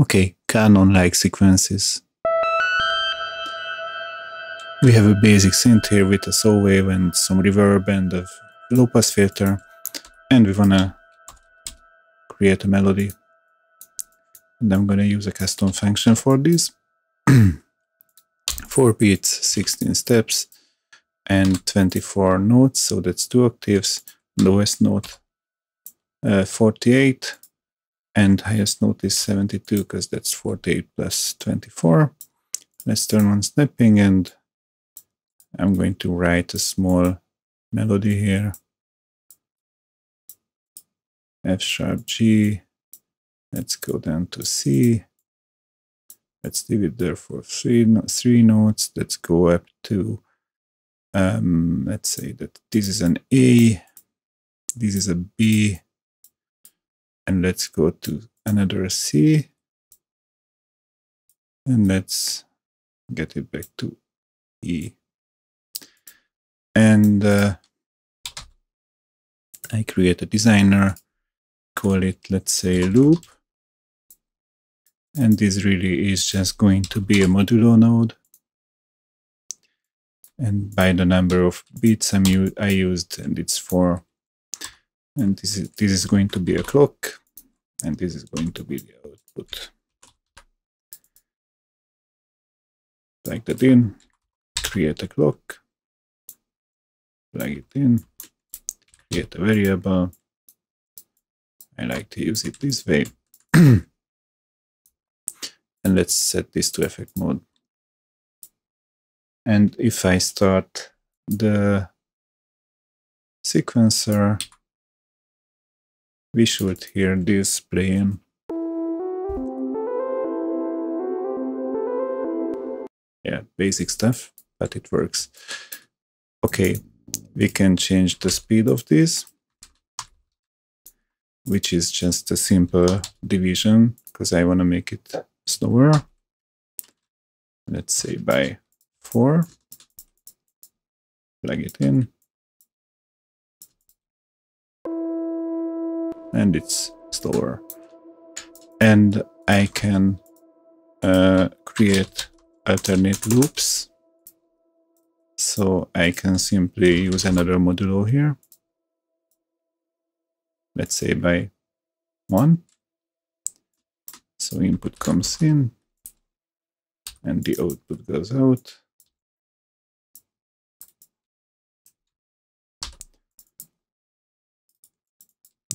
Okay, Canon-like sequences. We have a basic synth here with a saw wave and some reverb and a low-pass filter, and we wanna create a melody. And I'm gonna use a custom function for this. 4 beats, 16 steps, and 24 notes, so that's 2 octaves. Lowest note 48, and highest note is 72, because that's 48 plus 24. Let's turn on snapping, and I'm going to write a small melody here. F sharp G. Let's go down to C. Let's leave it there for three notes. Let's go up to, let's say that this is an A, this is a B, and let's go to another C, and let's get it back to E. And I create a designer, call it, let's say, loop. And this really is just going to be a modulo node. And by the number of beats I used, and it's 4. And this is going to be a clock, and this is going to be the output. Plug that in, create a clock, plug it in, create a variable. I like to use it this way. And let's set this to effect mode. And if I start the sequencer, we should hear this playing. Yeah, basic stuff, but it works. Okay, we can change the speed of this, which is just a simple division, because I want to make it slower. Let's say by 4. Plug it in. And it's slower. And I can create alternate loops. So I can simply use another modulo here. Let's say by 1. So input comes in, and the output goes out.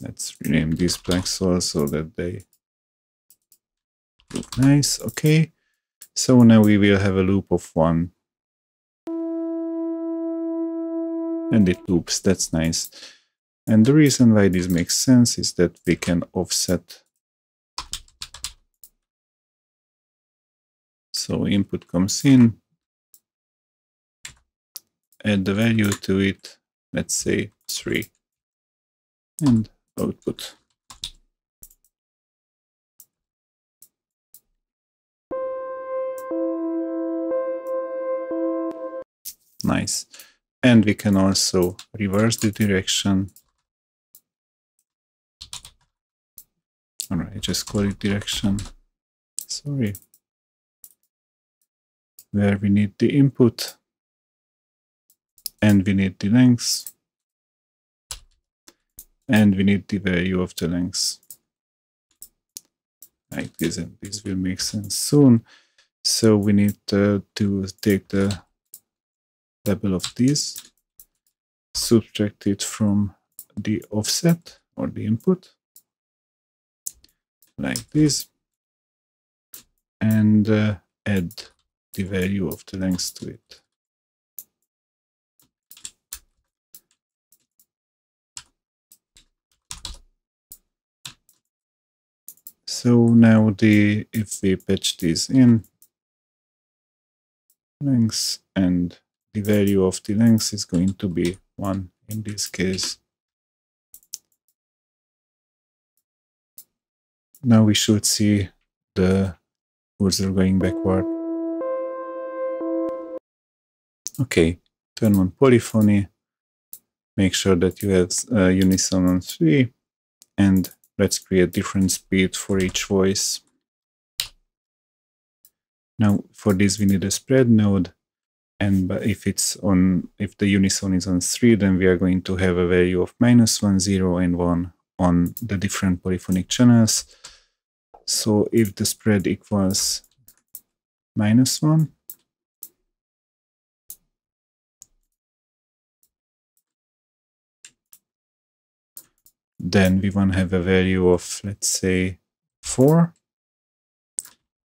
Let's rename these plugs so that they look nice. Okay, so now we will have a loop of 1. And it loops, that's nice. And the reason why this makes sense is that we can offset. So input comes in, add the value to it, let's say 3, and output. Nice. And we can also reverse the direction. All right, just call it direction. Sorry. Where we need the input and we need the length and we need the value of the length. Like this, and this will make sense soon. So we need to take the level of this, subtract it from the offset or the input, like this, and add the value of the length to it. So now if we patch this in, length, and the value of the length is going to be 1 in this case. Now we should see the cursor going backward. Okay, turn on Polyphony, make sure that you have Unison on 3, and let's create different speed for each voice. Now for this we need a spread node, and if the unison is on 3, then we are going to have a value of -1, 0, and 1 on the different polyphonic channels. So if the spread equals -1, then we want to have a value of, let's say, 4.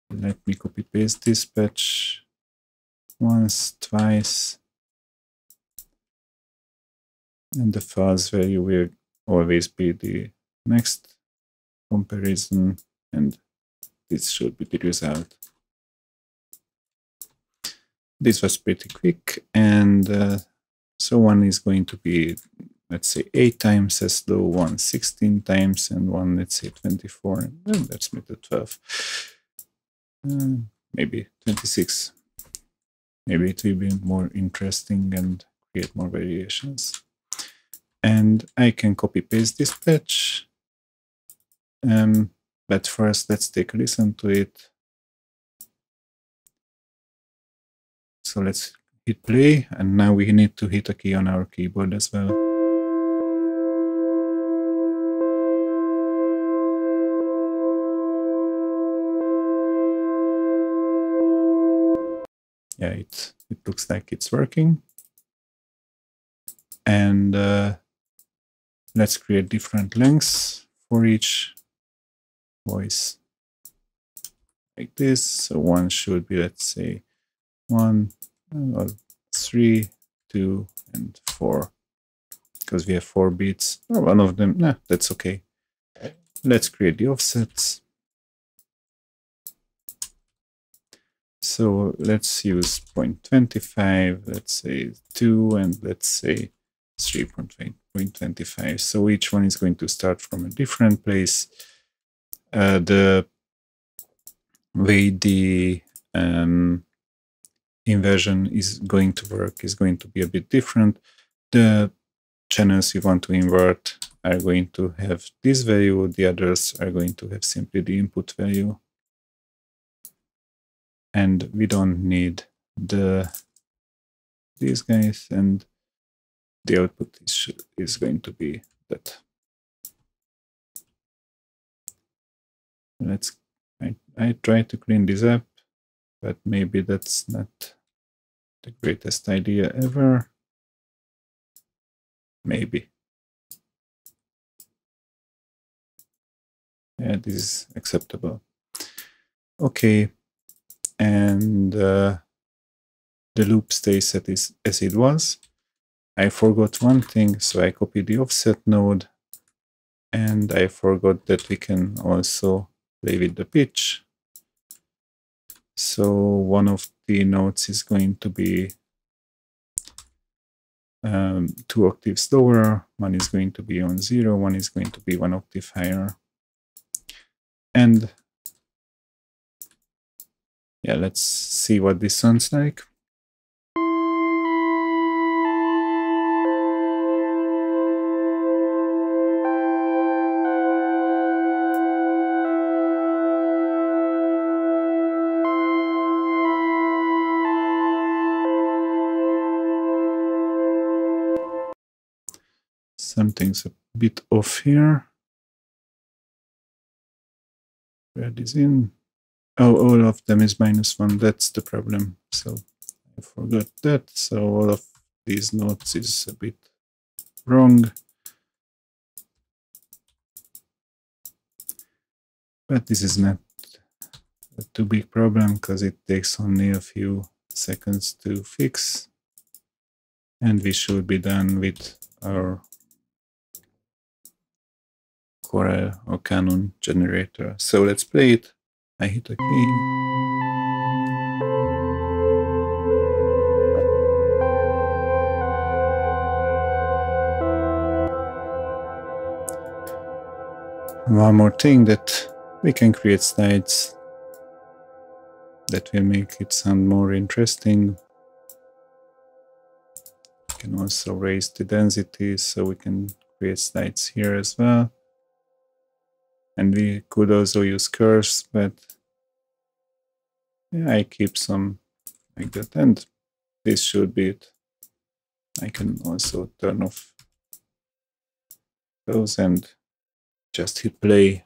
Let me copy paste this patch once, twice, and the false value will always be the next comparison, and this should be the result. This was pretty quick, and so one is going to be, let's say, 8 times as low, one 16 times, and one, let's say, 24, and let's make it 12. Maybe 26. Maybe it will be more interesting and create more variations. And I can copy paste this patch. But first, let's take a listen to it. So let's hit play, and now we need to hit a key on our keyboard as well. Yeah, it looks like it's working. And let's create different lengths for each voice, like this. So one should be, let's say, 1, or 3, 2, and 4, because we have 4 beats. Or one of them, nah, that's okay. Let's create the offsets. So let's use 0.25, let's say 2, and let's say 3.25. So each one is going to start from a different place. The way the inversion is going to work is going to be a bit different. The channels you want to invert are going to have this value, the others are going to have simply the input value. And we don't need these guys, and the output is going to be that. I try to clean this up, but maybe that's not the greatest idea ever. Maybe. Yeah, this is acceptable. Okay, and the loop stays as it was. I forgot one thing, so I copied the offset node, and I forgot that we can also play with the pitch. So one of the notes is going to be 2 octaves lower, one is going to be on 0, one is going to be 1 octave higher. And yeah, let's see what this sounds like. Something's a bit off here. Where this in? Oh, all of them is -1. That's the problem. So I forgot that. So all of these notes is a bit wrong. But this is not a too big problem because it takes only a few seconds to fix. And we should be done with our Corel or Canon generator. So let's play it. I hit a key. One more thing, that we can create slides that will make it sound more interesting. We can also raise the density, so we can create slides here as well. And we could also use curves, but Yeah, I keep some like that, and this should be it. I can also turn off those and just hit play.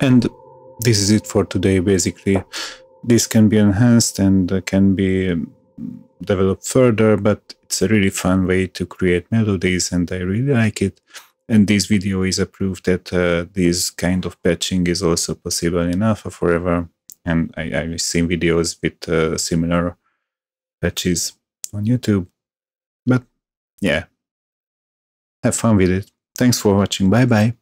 And this is it for today, basically. This can be enhanced and can be developed further, but it's a really fun way to create melodies, and I really like it. And this video is a proof that this kind of patching is also possible in Alpha Forever. And I've seen videos with similar patches on YouTube. But yeah, have fun with it. Thanks for watching. Bye bye.